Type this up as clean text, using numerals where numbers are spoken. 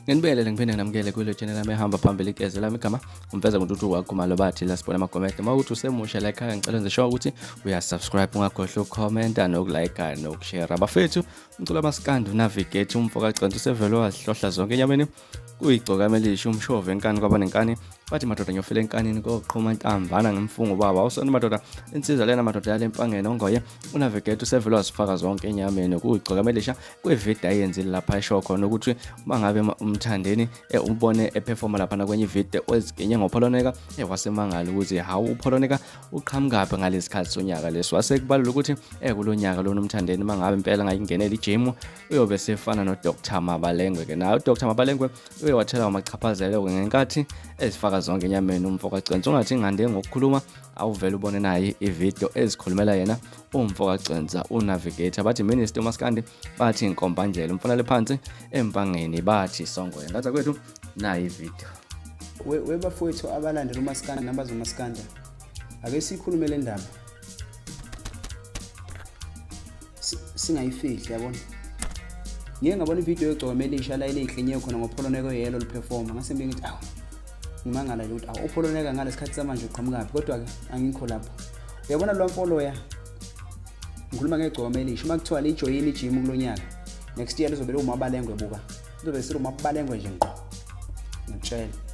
Nginibelele ngiphinde nginamukele kule channel yami ehamba phambili igeze lami igama umfeza ngoNtuthu wakhumalo bathi la sibona ama-comment mawuthi usemusha la ekhaya ngicela nje show ukuthi uyasubscribe ungakhohlwa ukukhomenta nokulike nokushare. Abafethu umculo amaskandi uNavigator umfoka agcina usevele wazihlohla zonke enyameni uyiGcokamelisha umshove enkani kwaba nenkani bathi madoda ngiyofela enkanini koqhuma ntambana ngemfungo baba awusona madoda insiza lena madoda yale mpangene ongoye uNavigator usevele wazifaka zonke enyameni kuyiGcokamelisha kwevideo ayenzile lapha esho khona ukuthi uma ngabe umthandeni ubone eperforma lapha kwenye video eziginye ngopholoneka wasemangala ukuthi hawu upholoneka uqhamukapi ngalesikhathi sonyaka leso wasekubalula ukuthi kulonyaka lona umthandeni mangabe impela ngayingenela igym uyobe sefana noDr Mabalengwe ke nayo uDr Mabalengwe uyewathela amachaphazelo ngenkathi ezifaka zonke enyameni umfoka agcina ungathi ngande ngokukhuluma awuvela ubone naye ivideo ezikhulumela yena umfoka agcina uNavigator bathi minister uMaskandi bathi inkompandlela umfanele phansi empangeni bathi songo ngathi kwethu nayi ivideo webafowethu abalandela uMaskandi nabazo uMaskandi ake sikhulume le ndaba singayifihli yabona ngeke ngabona ivideo yoGcokamelisha la ile ihlenye khona ngopholoneko yelo liperforma ngase ngithi awu ngimangala nje ukuthi upholoneka ngalesikhathi samanje uqhamukapi kodwa ke angikho lapho uyabona lo mfollower ngikhuluma ngeGcokamelisha makuthiwa lijoyini igym kulonyaka next year lizobele uMabalengwe buka lizobe silo uMabalengwe nje ngqo ngitshela